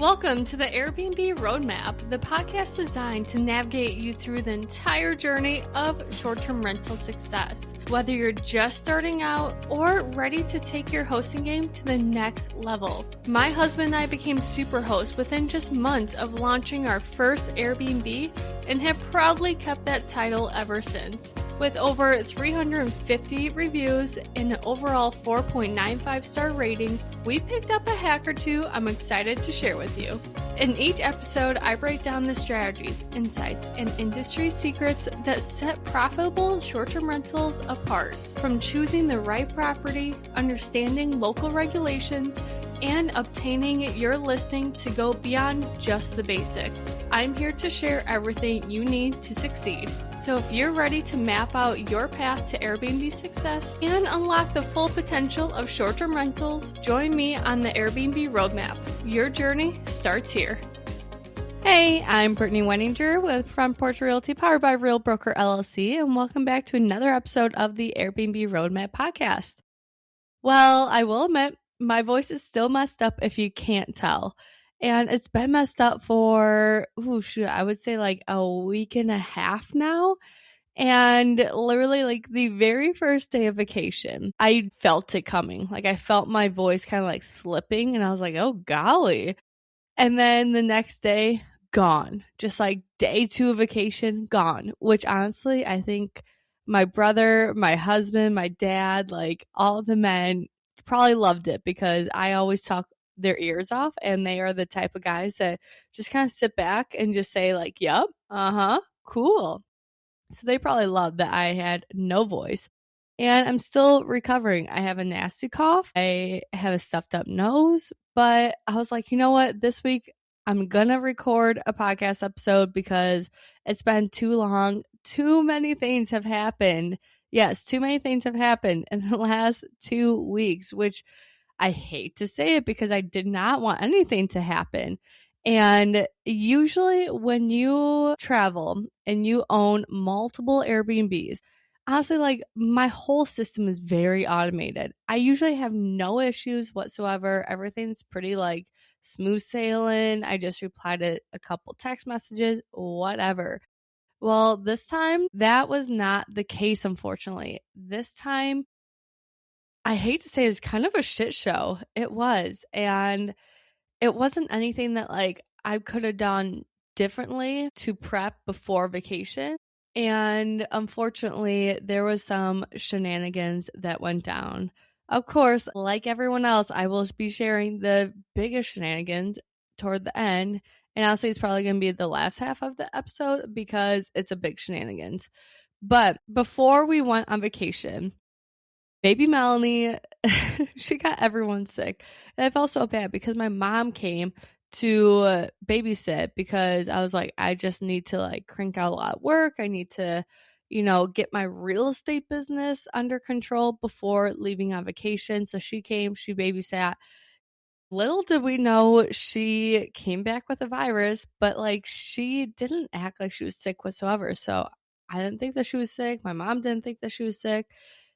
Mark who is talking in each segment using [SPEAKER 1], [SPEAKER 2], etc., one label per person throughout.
[SPEAKER 1] Welcome to the Airbnb Roadmap, the podcast designed to navigate you through the entire journey of short-term rental success. Whether you're just starting out or ready to take your hosting game to the next level. My husband and I became super hosts within just months of launching our first Airbnb and have proudly kept that title ever since. With over 350 reviews and an overall 4.95 star ratings, we picked up a hack or two I'm excited to share with you. In each episode, I break down the strategies, insights, and industry secrets that set profitable short-term rentals apart. From choosing the right property, understanding local regulations, and obtaining your listing to go beyond just the basics. I'm here to share everything you need to succeed. So if you're ready to map out your path to Airbnb success and unlock the full potential of short-term rentals, join me on the Airbnb Roadmap. Your journey starts here. Hey, I'm Brittany Wenninger from Porch Realty, powered by Real Broker LLC, and welcome back to another episode of the Airbnb Roadmap podcast. Well, I will admit, my voice is still messed up if you can't tell. And it's been messed up for, I would say like a week and a half now. And literally like the very first day of vacation, I felt it coming. Like I felt my voice kind of like slipping and I was like, oh golly. And then the next day, gone. Just like day 2 of vacation, gone. Which honestly, I think my brother, my husband, my dad, like all of the men probably loved it because I always talk their ears off, and they are the type of guys that just kind of sit back and just say like, yep, cool. So they probably loved that I had no voice. And I'm still recovering. I have a nasty cough. I have a stuffed up nose, but I was like, you know what? This week I'm gonna record a podcast episode because it's been too long. Too many things have happened. Yes, too many things have happened in the last 2 weeks, which I hate to say it because I did not want anything to happen. And usually when you travel and you own multiple Airbnbs, honestly, like my whole system is very automated. I usually have no issues whatsoever. Everything's pretty like smooth sailing. I just replied to a couple text messages, whatever. Well, this time that was not the case, unfortunately. This time, I hate to say it was kind of a shit show. It was. And it wasn't anything that like I could have done differently to prep before vacation. And unfortunately, there was some shenanigans that went down. Of course, like everyone else, I will be sharing the biggest shenanigans toward the end. And honestly, it's probably going to be the last half of the episode because it's a big shenanigans. But before we went on vacation, baby Melanie, she got everyone sick. And I felt so bad because my mom came to babysit because I was like, I just need to like crank out a lot of work. I need to, get my real estate business under control before leaving on vacation. So she came, she babysat. Little did we know she came back with a virus, but like she didn't act like she was sick whatsoever. So I didn't think that she was sick. My mom didn't think that she was sick.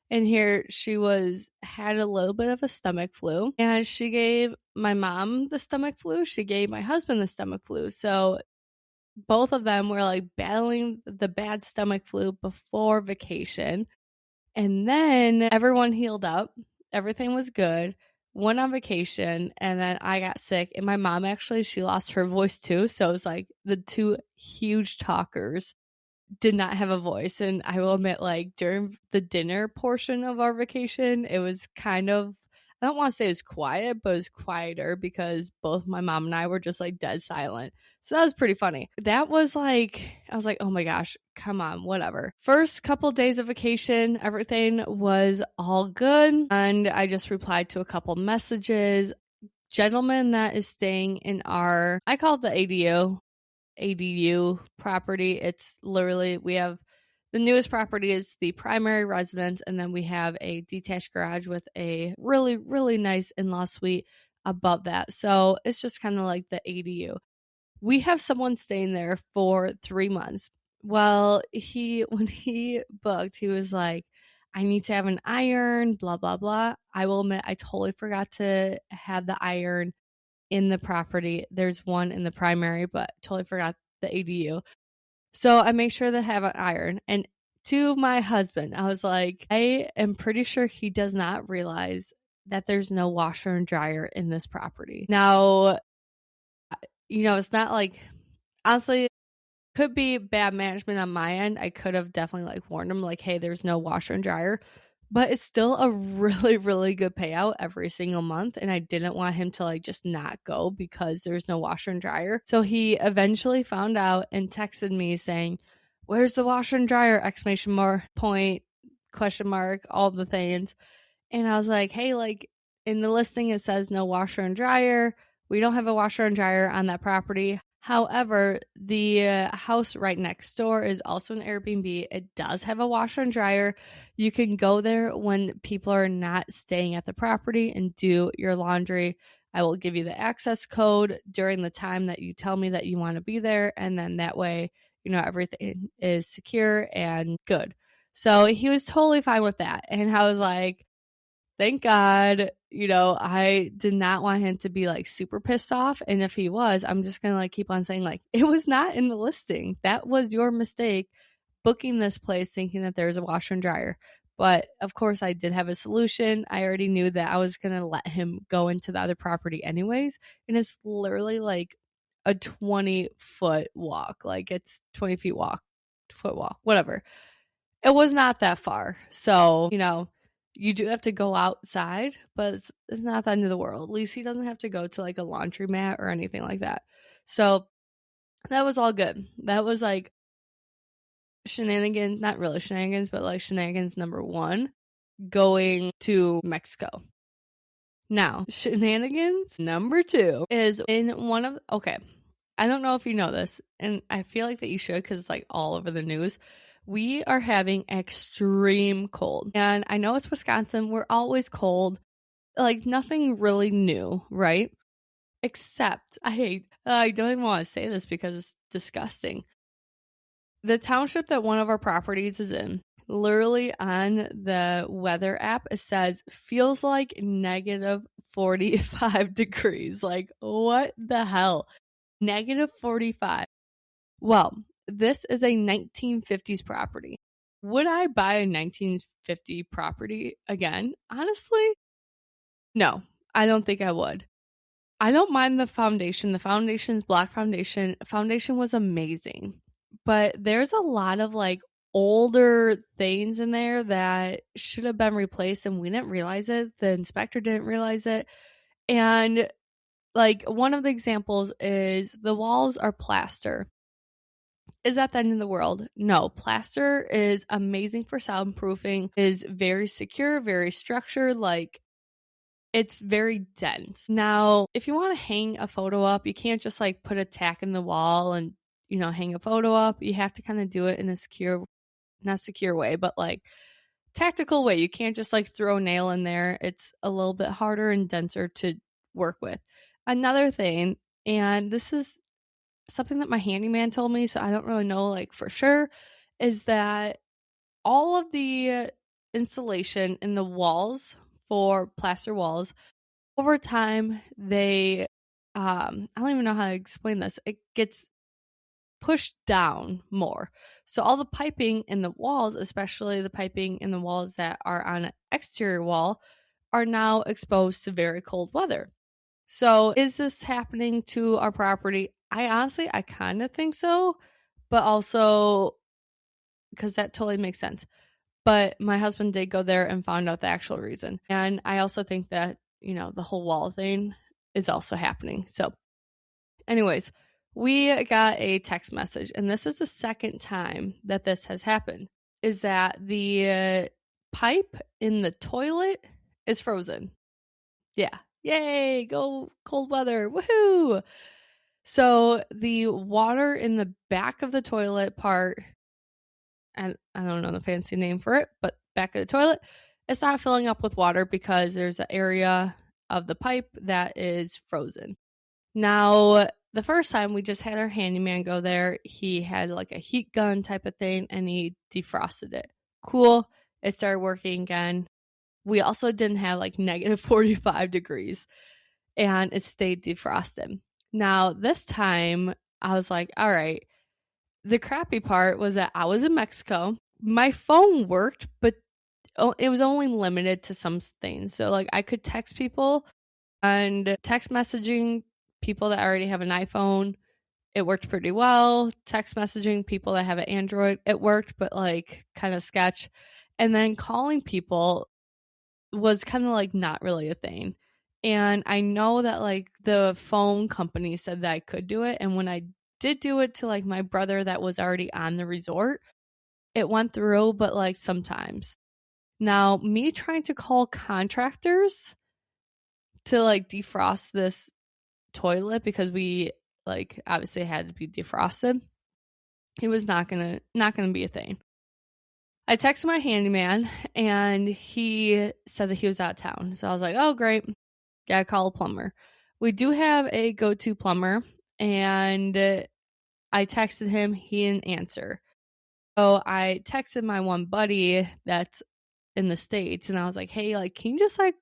[SPEAKER 1] And here she had a little bit of a stomach flu, and she gave my mom the stomach flu. She gave my husband the stomach flu. So both of them were like battling the bad stomach flu before vacation. And then everyone healed up. Everything was good. Went on vacation, and then I got sick. And my mom actually, she lost her voice too. So it was like the two huge talkers did not have a voice. And I will admit, like during the dinner portion of our vacation, it was kind of, I don't want to say it was quiet, but it was quieter because both my mom and I were just like dead silent. So that was pretty funny. That was like, I was like, oh my gosh, come on, whatever. First couple days of vacation, everything was all good. And I just replied to a couple messages. Gentleman that is staying in our, I call it the ADU property. It's literally, we have the newest property is the primary residence, and then we have a detached garage with a really, really nice in-law suite above that. So it's just kind of like the ADU. We have someone staying there for 3 months. Well, when he booked, he was like, I need to have an iron, blah, blah, blah. I will admit, I totally forgot to have the iron in the property. There's one in the primary, but totally forgot the ADU. So I make sure to have an iron. And to my husband, I was like, I am pretty sure he does not realize that there's no washer and dryer in this property. Now, it's not like, honestly, could be bad management on my end. I could have definitely like warned him like, hey, there's no washer and dryer, but it's still a really, really good payout every single month. And I didn't want him to like just not go because there's no washer and dryer. So he eventually found out and texted me saying, where's the washer and dryer? Exclamation mark, point, question mark, all the things. And I was like, hey, like in the listing, it says no washer and dryer. We don't have a washer and dryer on that property. However, the house right next door is also an Airbnb. It does have a washer and dryer. You can go there when people are not staying at the property and do your laundry. I will give you the access code during the time that you tell me that you want to be there. And then that way, everything is secure and good. So he was totally fine with that. And I was like, thank God, I did not want him to be like super pissed off. And if he was, I'm just going to like keep on saying like, it was not in the listing. That was your mistake booking this place thinking that there's a washer and dryer. But of course I did have a solution. I already knew that I was going to let him go into the other property anyways. And it's literally like a 20-foot walk. Like it's 20 feet foot walk, whatever. It was not that far. So, you do have to go outside, but it's not the end of the world. At least he doesn't have to go to like a laundromat or anything like that. So that was all good. That was like shenanigans, not really shenanigans, but like shenanigans number 1, going to Mexico. Now, shenanigans number 2 is in okay, I don't know if you know this, and I feel like that you should because it's like all over the news. We are having extreme cold. And I know it's Wisconsin. We're always cold. Like nothing really new, right? Except I don't even want to say this because it's disgusting. The township that one of our properties is in, literally on the weather app, it says feels like negative 45 degrees. Like what the hell? Negative 45. Well, this is a 1950s property. Would I buy a 1950 property again? Honestly, no, I don't think I would. I don't mind the foundation. The foundation's black foundation. Foundation was amazing. But there's a lot of like older things in there that should have been replaced and we didn't realize it. The inspector didn't realize it. And like one of the examples is the walls are plaster. Is that the end of the world? No. Plaster is amazing for soundproofing, is very secure, very structured, like it's very dense. Now, if you want to hang a photo up, you can't just like put a tack in the wall and, hang a photo up. You have to kind of do it in a secure, not secure way, but like tactical way. You can't just like throw a nail in there. It's a little bit harder and denser to work with. Another thing, and this is something that my handyman told me, so I don't really know like for sure, is that all of the insulation in the walls for plaster walls, over time they I don't even know how to explain this. It gets pushed down more. So all the piping in the walls, especially the piping in the walls that are on an exterior wall, are now exposed to very cold weather. So is this happening to our property? I kind of think so, but also because that totally makes sense. But my husband did go there and found out the actual reason. And I also think that, the whole wall thing is also happening. So anyways, we got a text message, and this is the second time that this has happened, is that the pipe in the toilet is frozen. Yeah. Yay, go cold weather. Woohoo! So the water in the back of the toilet part, and I don't know the fancy name for it, but back of the toilet, it's not filling up with water because there's an area of the pipe that is frozen. Now, the first time we just had our handyman go there, he had like a heat gun type of thing and he defrosted it. Cool. It started working again. We also didn't have like negative 45 degrees. and it stayed defrosted. Now, this time I was like, all right. The crappy part was that I was in Mexico. My phone worked, but it was only limited to some things. So, like, I could text people and text messaging people that already have an iPhone. It worked pretty well. Text messaging people that have an Android, it worked, but like kind of sketch. And then calling people was kind of like not really a thing. And I know that like the phone company said that I could do it. And when I did do it to like my brother that was already on the resort, it went through, but like sometimes. Now, me trying to call contractors to like defrost this toilet because we like obviously had to be defrosted, it was not gonna be a thing. I texted my handyman and he said that he was out of town. So I was like, oh great, gotta call a plumber. We do have a go-to plumber, and I texted him, he didn't answer. So I texted my one buddy that's in the States, and I was like, hey, like, can you just like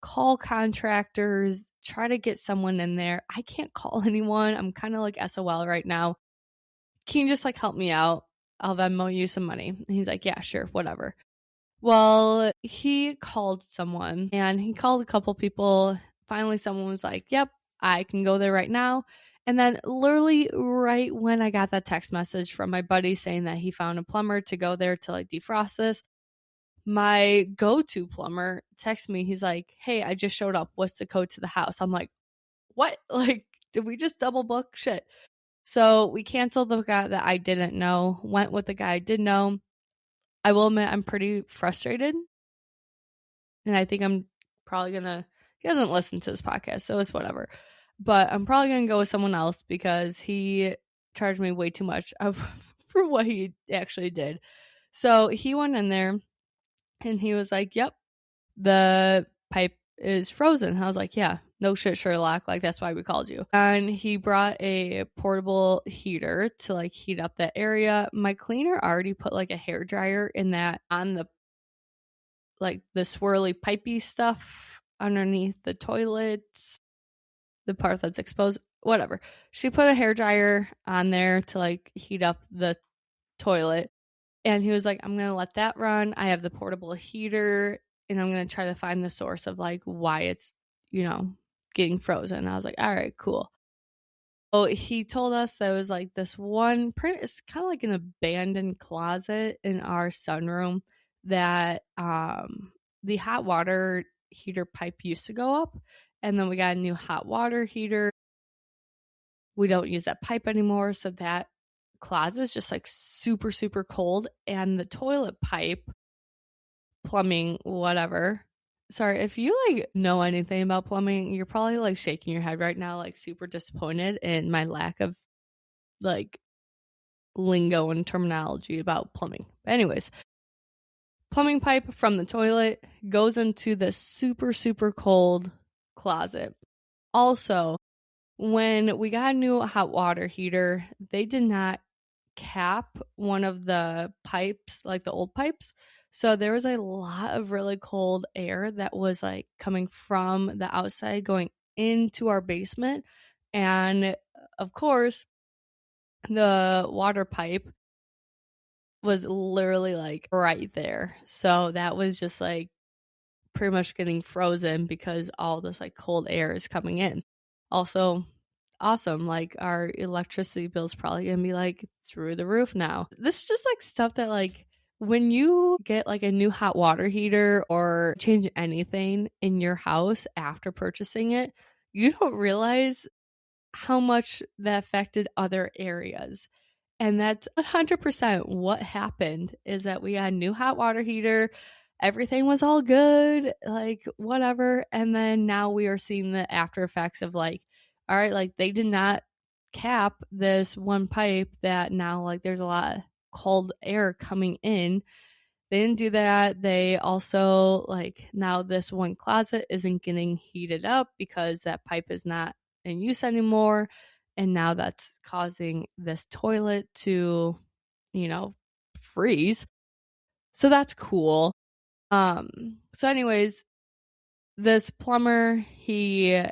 [SPEAKER 1] call contractors, try to get someone in there? I can't call anyone. I'm kind of like SOL right now. Can you just like help me out? I'll Venmo you some money. And he's like, yeah, sure, whatever. Well, he called someone and he called a couple people. Finally, someone was like, yep, I can go there right now. And then, literally, right when I got that text message from my buddy saying that he found a plumber to go there to like defrost this, my go-to plumber texts me. He's like, hey, I just showed up. What's the code to the house? I'm like, what? Like, did we just double book? Shit. So we canceled the guy that I didn't know, went with the guy I did know. I will admit I'm pretty frustrated. And I think I'm probably gonna, he doesn't listen to this podcast, so it's whatever. But I'm probably gonna go with someone else because he charged me way too much for what he actually did. So he went in there and he was like, yep, the pipe is frozen. I was like, yeah, no shit, Sherlock. Like, that's why we called you. And he brought a portable heater to like heat up that area. My cleaner already put like a hair dryer in that on the like the swirly pipey stuff underneath the toilets, the part that's exposed, whatever. She put a hair dryer on there to like heat up the toilet. And he was like, I'm going to let that run. I have the portable heater and I'm going to try to find the source of like why it's, getting frozen. I was like, all right, cool. So he told us there was like this one, it's kind of like an abandoned closet in our sunroom that the hot water heater pipe used to go up. And then we got a new hot water heater. We don't use that pipe anymore. So that closet is just like super, super cold. And the toilet pipe, plumbing, whatever. Sorry, if you like know anything about plumbing, you're probably like shaking your head right now, like super disappointed in my lack of like lingo and terminology about plumbing. But anyways, plumbing pipe from the toilet goes into the super, super cold closet. Also, when we got a new hot water heater, they did not cap one of the pipes, like the old pipes. So there was a lot of really cold air that was like coming from the outside going into our basement. And of course, the water pipe was literally like right there. So that was just like pretty much getting frozen because all this like cold air is coming in. Also, awesome. Like our electricity bill's probably gonna be like through the roof now. This is just like stuff that like when you get like a new hot water heater or change anything in your house after purchasing it, you don't realize how much that affected other areas. And that's 100% what happened is that we got a new hot water heater. Everything was all good, like whatever. And then now we are seeing the after effects of like, all right, like they did not cap this one pipe that now like there's a lot of cold air coming in. They didn't do that. They also like now this one closet isn't getting heated up because that pipe is not in use anymore. And now that's causing this toilet to, freeze. So that's cool. So anyways, this plumber, he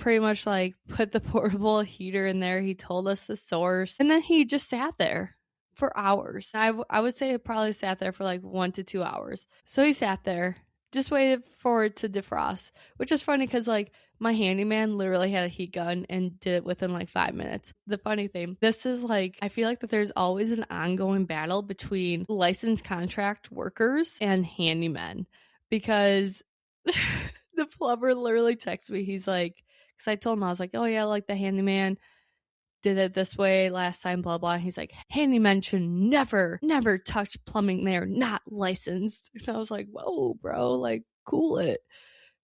[SPEAKER 1] pretty much like put the portable heater in there. He told us the source, and then he just sat there for hours. I would say it probably sat there for like 1 to 2 hours. So he sat there, just waited for it to defrost, which is funny because like my handyman literally had a heat gun and did it within like 5 minutes. The funny thing, this is like, I feel like that there's always an ongoing battle between licensed contract workers and handymen, because the plumber literally texted me. He's like, because I told him, I was like, oh yeah, like the handyman did it this way last time, blah blah. He's like, handymen should never touch plumbing, they're not licensed. And I was like, whoa bro, like cool it,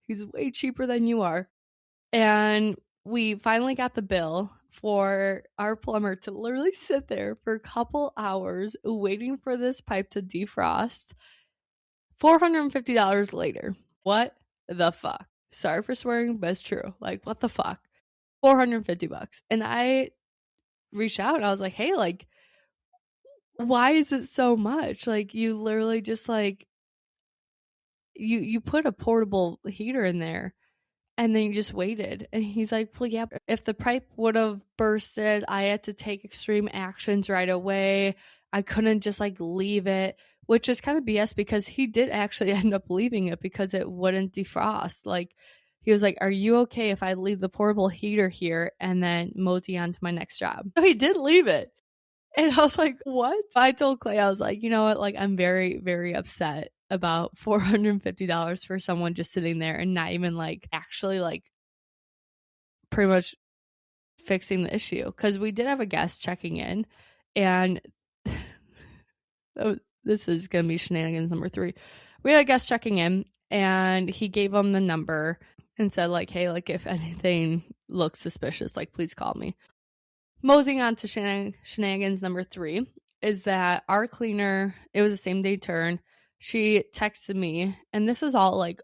[SPEAKER 1] he's way cheaper than you are. And we finally got the bill for our plumber to literally sit there for a couple hours waiting for this pipe to defrost. $450 later. What the fuck? Sorry for swearing, but it's true. Like, what the fuck? $450. And I reached out and I was like, hey, like, why is it so much? Like, you literally just like, you put a portable heater in there and then you just waited. And he's like, well, yeah, if the pipe would have bursted, I had to take extreme actions right away. I couldn't just like leave it, which is kind of BS because he did actually end up leaving it because it wouldn't defrost. Like, he was like, are you okay if I leave the portable heater here and then mosey on to my next job? So he did leave it. And I was like, what? I told Clay, I was like, you know what? Like, I'm very, very upset about $450 for someone just sitting there and not even like actually like pretty much fixing the issue. Because we did have a guest checking in, and this is going to be shenanigans number 3. We had a guest checking in, and he gave him the number and said like, hey, like if anything looks suspicious, like please call me. Moseying on to shenanigans number 3 is that our cleaner, it was a same day turn. She texted me, and this is all like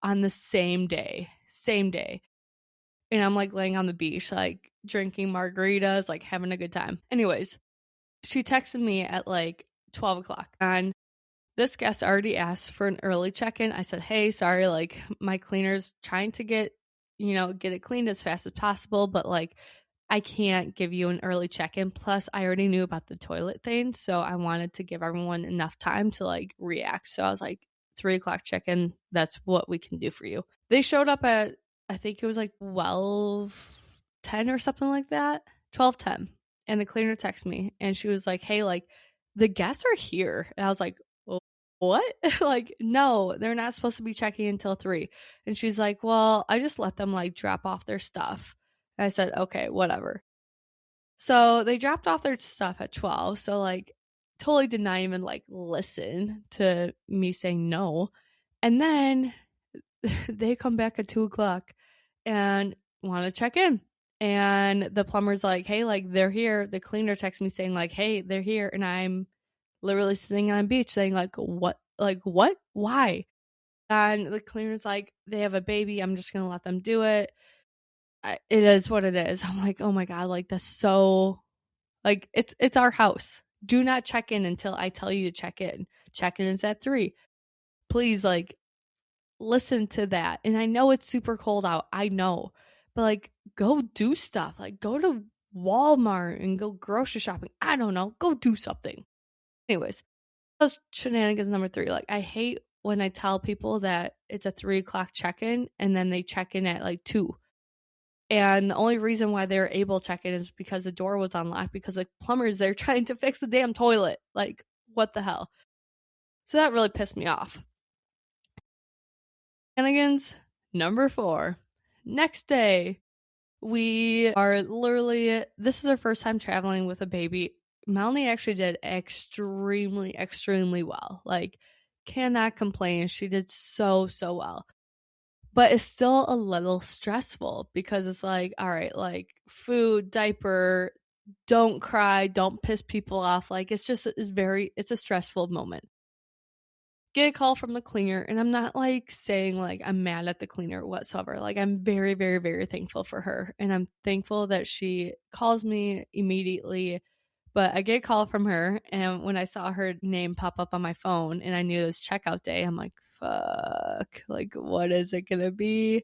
[SPEAKER 1] on the same day. And I'm like laying on the beach, like drinking margaritas, like having a good time. Anyways, she texted me at like 12 o'clock, and this guest already asked for an early check-in. I said, hey, sorry, like my cleaner's trying to get it cleaned as fast as possible, but like I can't give you an early check-in. Plus, I already knew about the toilet thing, so I wanted to give everyone enough time to like react. So I was like, 3 o'clock check-in, that's what we can do for you. They showed up at, I think it was like 12:10 or something like that, 12:10. And the cleaner texted me, and she was like, hey, like the guests are here. And I was like, what? Like, no, they're not supposed to be checking until 3. And she's like, well, I just let them like drop off their stuff. I said, okay, whatever. So they dropped off their stuff at 12. So like totally did not even like listen to me saying no. And then they come back at 2 o'clock and want to check in. And the plumber's like, hey, like they're here. The cleaner texts me saying like, hey, they're here. And I'm literally sitting on the beach saying like, what? Like, what? Why? And the cleaner's like, they have a baby. I'm just going to let them do it. It is what it is. I'm like, oh my God, like that's so, like it's our house. Do not check in until I tell you to check in. Check in is at 3. Please, like, listen to that. And I know it's super cold out. I know. But like, go do stuff. Like, go to Walmart and go grocery shopping. I don't know. Go do something. Anyways, that was shenanigans number 3. Like, I hate when I tell people that it's a 3 o'clock check-in and then they check in at like 2. And the only reason why they were able to check in is because the door was unlocked, because like plumbers, they're trying to fix the damn toilet. Like, what the hell? So that really pissed me off. Shenanigans number 4. Next day, we are literally, this is our first time traveling with a baby. Melanie actually did extremely well. Like, cannot complain. She did so well. But it's still a little stressful because it's like, all right, like food, diaper, don't cry, don't piss people off. Like, it's a stressful moment. Get a call from the cleaner, and I'm not like saying like I'm mad at the cleaner whatsoever. Like, I'm very, very, very thankful for her, and I'm thankful that she calls me immediately. But I get a call from her, and when I saw her name pop up on my phone and I knew it was checkout day, I'm like, fuck, like what is it gonna be?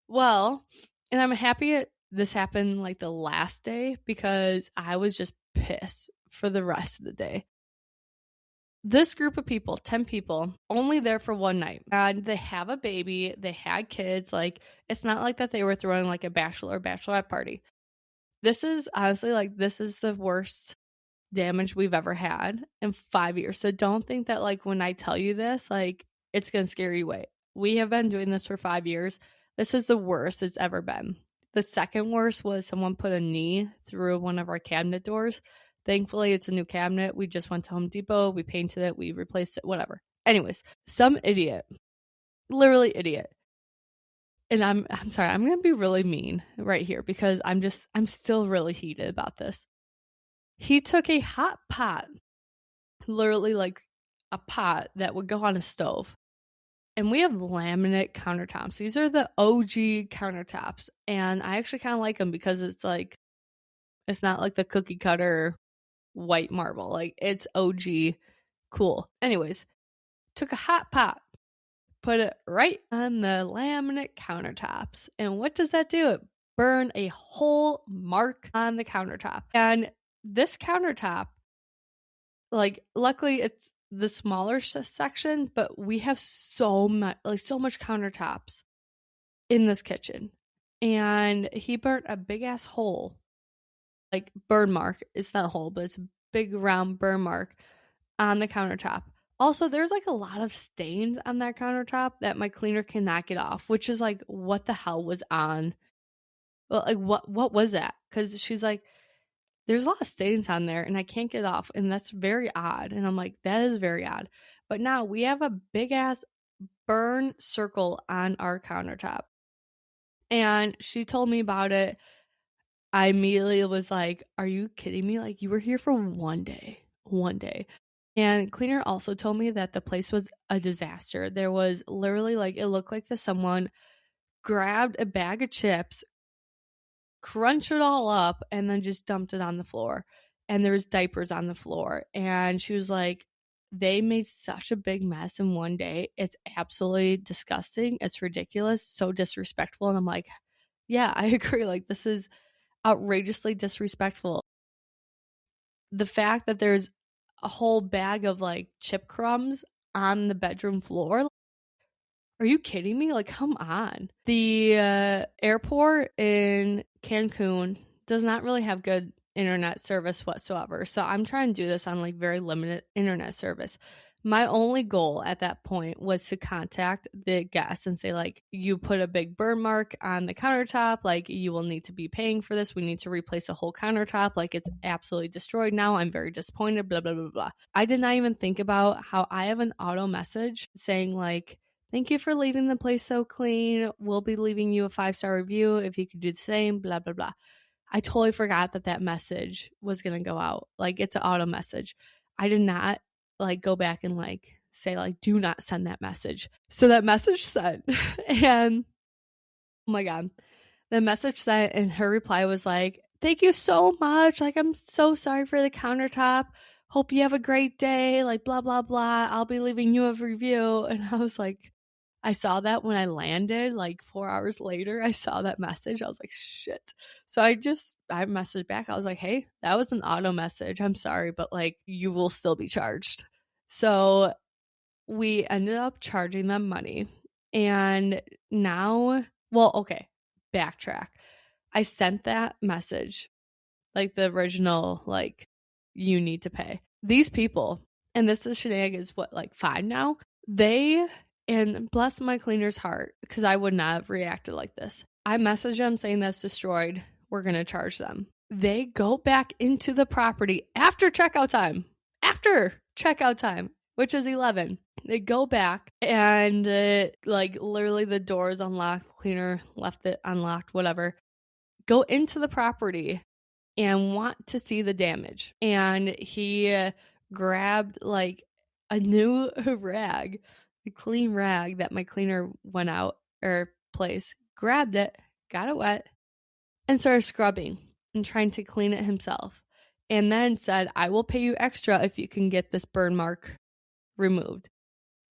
[SPEAKER 1] Well, And I'm happy this happened like the last day because I was just pissed for the rest of the day. This group of people, 10 people, only there for one night. And they have a baby. They had kids. Like, it's not like that they were throwing like a bachelor or bachelorette party. This is honestly like, this is the worst damage we've ever had in 5 years. So don't think that like when I tell you this, like it's going to scare you away. We have been doing this for 5 years. This is the worst it's ever been. The second worst was someone put a knee through one of our cabinet doors. Thankfully, it's a new cabinet. We just went to Home Depot. We painted it. We replaced it, whatever. Anyways, some idiot, literally idiot. And I'm sorry, I'm going to be really mean right here because I'm still really heated about this. He took a hot pot, literally like a pot that would go on a stove. And we have laminate countertops. These are the OG countertops. And I actually kind of like them because it's like, it's not like the cookie cutter white marble. Like it's OG cool. Anyways, took a hot pot, put it right on the laminate countertops. And what does that do? It burn a whole mark on the countertop. And this countertop, like luckily it's the smaller section, but we have so much countertops in this kitchen. And he burnt a big ass hole, like burn mark. It's not a hole, but it's a big round burn mark on the countertop. Also, there's like a lot of stains on that countertop that my cleaner cannot get off, which is like, what the hell was on? Well, like what was that? Because she's like, there's a lot of stains on there and I can't get off. And that's very odd. And I'm like, that is very odd. But now we have a big ass burn circle on our countertop. And she told me about it. I immediately was like, are you kidding me? Like, you were here for one day. And cleaner also told me that the place was a disaster. There was literally like, it looked like someone grabbed a bag of chips, crunched it all up, and then just dumped it on the floor. And there was diapers on the floor. And she was like, they made such a big mess in one day. It's absolutely disgusting. It's ridiculous. So disrespectful. And I'm like, yeah, I agree. Like, this is outrageously disrespectful. The fact that there's a whole bag of like chip crumbs on the bedroom floor. Are you kidding me? Like, come on. The airport in Cancun does not really have good internet service whatsoever. So I'm trying to do this on like very limited internet service. My only goal at that point was to contact the guest and say, like, you put a big burn mark on the countertop. Like, you will need to be paying for this. We need to replace a whole countertop. Like, it's absolutely destroyed now. I'm very disappointed, blah, blah, blah, blah. I did not even think about how I have an auto message saying, like, thank you for leaving the place so clean. We'll be leaving you a 5-star review if you could do the same, blah, blah, blah. I totally forgot that message was going to go out. Like, it's an auto message. I did not like go back and like say like, do not send that message. So that message sent and oh my God, the message sent and her reply was like, thank you so much. Like, I'm so sorry for the countertop. Hope you have a great day. Like, blah, blah, blah. I'll be leaving you a review. And I was like, I saw that when I landed, like 4 hours later, I saw that message. I was like, shit. So I messaged back. I was like, hey, that was an auto message. I'm sorry, but like, you will still be charged. So we ended up charging them money. And now, well, okay, backtrack. I sent that message, like the original, like, you need to pay. These people, and this is shenanigans, what, like 5 now? And bless my cleaner's heart, because I would not have reacted like this. I messaged them saying that's destroyed. We're going to charge them. They go back into the property after checkout time, which is 11. They go back and like literally the door is unlocked. Cleaner left it unlocked, whatever. Go into the property and want to see the damage. And he grabbed like a new rag, a clean rag that my cleaner went out or place, grabbed it, got it wet, and started scrubbing and trying to clean it himself. And then said, I will pay you extra if you can get this burn mark removed.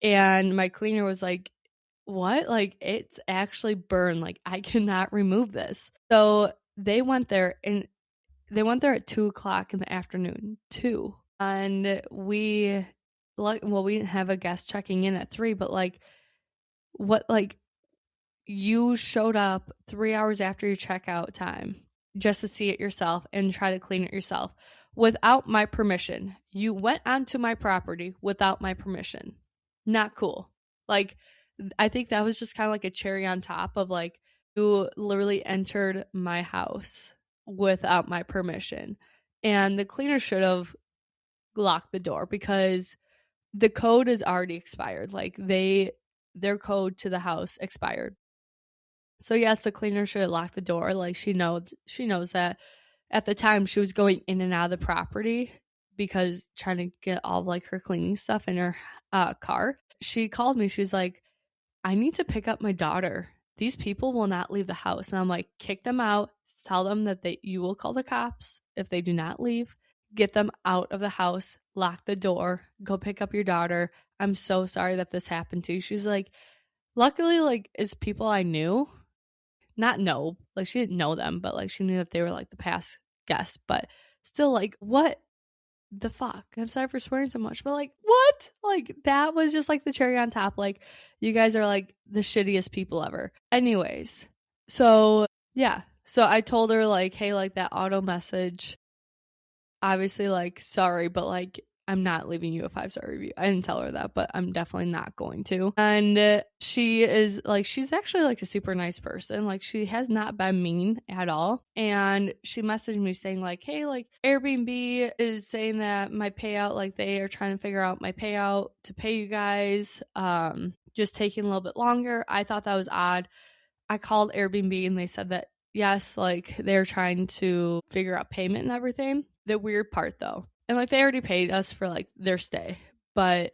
[SPEAKER 1] And my cleaner was like, what? Like, it's actually burned. Like, I cannot remove this. So they went there and they went there at 2:00 in the afternoon, 2. And we didn't have a guest checking in at 3, but like, what, like, you showed up 3 hours after your checkout time just to see it yourself and try to clean it yourself without my permission. You went onto my property without my permission. Not cool. Like, I think that was just kind of like a cherry on top of like, you literally entered my house without my permission. And the cleaner should have locked the door because the code is already expired. Like, their code to the house expired. So yes, the cleaner should lock the door. Like, she knows that. At the time, she was going in and out of the property because trying to get all of, like, her cleaning stuff in her car. She called me. She was like, I need to pick up my daughter. These people will not leave the house. And I'm like, kick them out. Tell them that you will call the cops if they do not leave. Get them out of the house. Lock the door. Go pick up your daughter. I'm so sorry that this happened to you. She's like, luckily, like, it's people I knew. Not know, like, she didn't know them, but like, she knew that they were like the past guests. But still, like, what the fuck? I'm sorry for swearing so much, but like, what? Like, that was just like the cherry on top. Like, you guys are like the shittiest people ever. Anyways, so yeah. So I told her, like, hey, like, that auto message, obviously, like, sorry, but like, I'm not leaving you a 5-star review. I didn't tell her that, but I'm definitely not going to. And she is like, she's actually like a super nice person. Like, she has not been mean at all. And she messaged me saying like, hey, like, Airbnb is saying that my payout, like, they are trying to figure out my payout to pay you guys. Just taking a little bit longer. I thought that was odd. I called Airbnb and they said that yes, like, they're trying to figure out payment and everything. The weird part though, and like, they already paid us for like their stay, but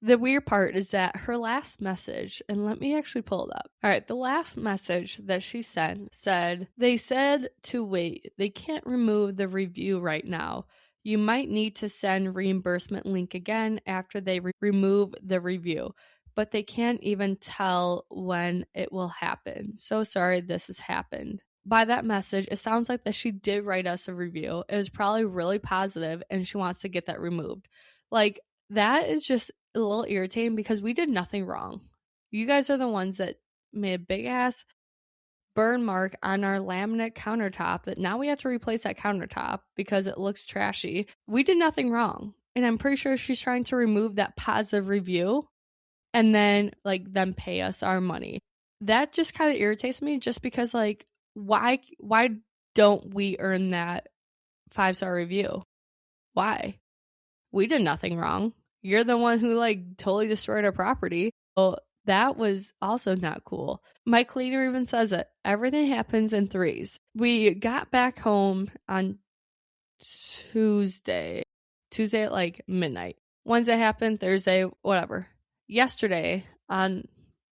[SPEAKER 1] the weird part is that her last message, and let me actually pull it up. All right, the last message that she sent said, they said to wait. They can't remove the review right now. You might need to send reimbursement link again after they remove the review, but they can't even tell when it will happen. So sorry this has happened. By that message, it sounds like that she did write us a review. It was probably really positive and she wants to get that removed. Like, that is just a little irritating because we did nothing wrong. You guys are the ones that made a big ass burn mark on our laminate countertop that now we have to replace that countertop because it looks trashy. We did nothing wrong. And I'm pretty sure she's trying to remove that positive review and then like them pay us our money. That just kind of irritates me just because, like, why don't we earn that 5-star review? Why? We did nothing wrong. You're the one who like totally destroyed our property. So that was also not cool. My cleaner even says it. Everything happens in threes. We got back home on Tuesday at like midnight. Wednesday happened, Thursday, whatever. Yesterday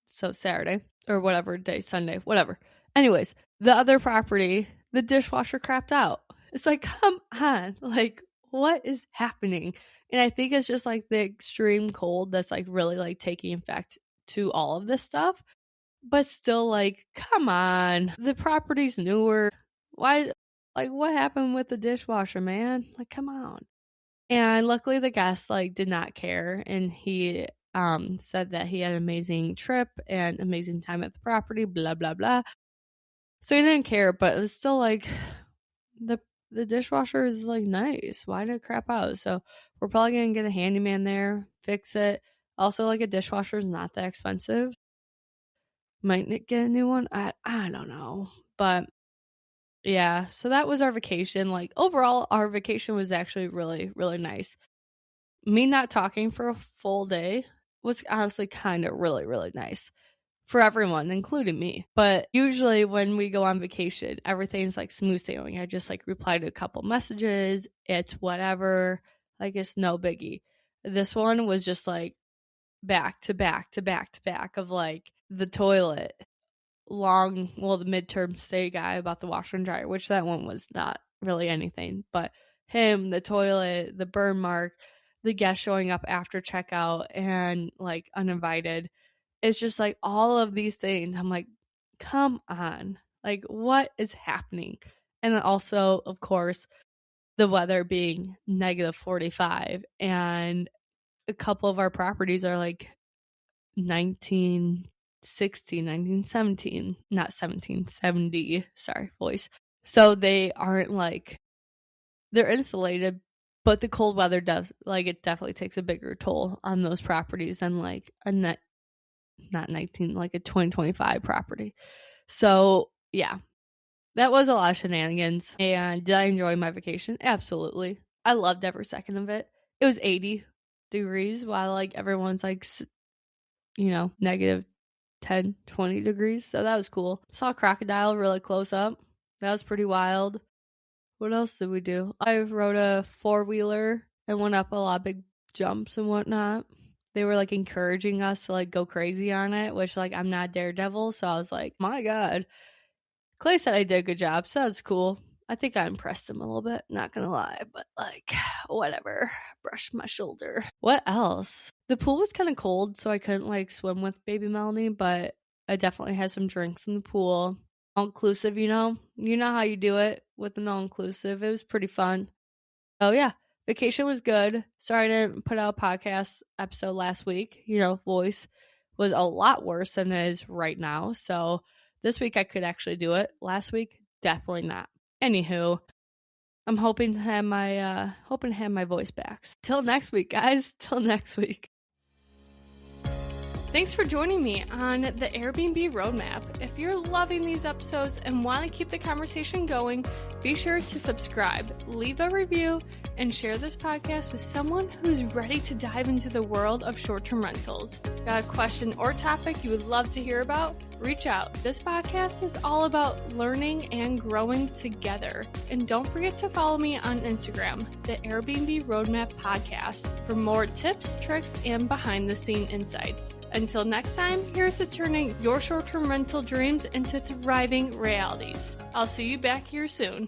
[SPEAKER 1] Saturday or whatever day, Sunday, whatever. Anyways, the other property, the dishwasher crapped out. It's like, come on, like, what is happening? And I think it's just like the extreme cold that's like really like taking effect to all of this stuff. But still, like, come on, the property's newer. Why? Like, what happened with the dishwasher, man? Like, come on. And luckily the guest like did not care, and he said that he had an amazing trip and amazing time at the property, blah blah blah. So he didn't care, but it's still like the dishwasher is like nice. Why did it crap out? So we're probably gonna get a handyman there, fix it. Also, like, a dishwasher is not that expensive. Might get a new one. I don't know, but yeah. So that was our vacation. Like, overall, our vacation was actually really really nice. Me not talking for a full day was honestly kind of really, really nice for everyone, including me. But usually when we go on vacation, everything's like smooth sailing. I just like reply to a couple messages. It's whatever. Like, it's no biggie. This one was just like back to back to back to back of like the toilet, the midterm stay guy about the washer and dryer, which that one was not really anything, but him, the toilet, the burn mark, the guest showing up after checkout and like uninvited. it's just like all of these things. I'm like, come on, like what is happening? And then also, of course, the weather being negative 45, and a couple of our properties are like 1916, 1917, not 1770, sorry, voice. So they aren't like, they're insulated, but the cold weather does, like, it definitely takes a bigger toll on those properties than like a not 19, like a 2025 property. So yeah, that was a lot of shenanigans. And did I enjoy my vacation? Absolutely. I loved every second of it. It was 80 degrees while like everyone's like, negative 10, 20 degrees. So that was cool. Saw a crocodile really close up. That was pretty wild. What else did we do? I rode a 4-wheeler and went up a lot of big jumps and whatnot. They were like encouraging us to like go crazy on it, which like I'm not Daredevil. So I was like, my God. Clay said I did a good job, so that's cool. I think I impressed him a little bit, not gonna lie, but like, whatever. Brush my shoulder. What else? The pool was kind of cold, so I couldn't like swim with baby Melanie, but I definitely had some drinks in the pool. All-inclusive, you know how you do it with an all-inclusive. It was pretty fun. Oh yeah, vacation was good. Sorry I didn't put out a podcast episode last week. Voice was a lot worse than it is right now, so this week I could actually do it. Last week, definitely not. Anywho, I'm hoping to have my voice back. Till next week, guys. Till next week. Thanks for joining me on the Airbnb Roadmap. If you're loving these episodes and want to keep the conversation going, be sure to subscribe, leave a review, and share this podcast with someone who's ready to dive into the world of short-term rentals. Got a question or topic you would love to hear about? Reach out. This podcast is all about learning and growing together. And don't forget to follow me on Instagram, the Airbnb Roadmap Podcast, for more tips, tricks, and behind-the-scene insights. Until next time, here's to turning your short-term rental dreams into thriving realities. I'll see you back here soon.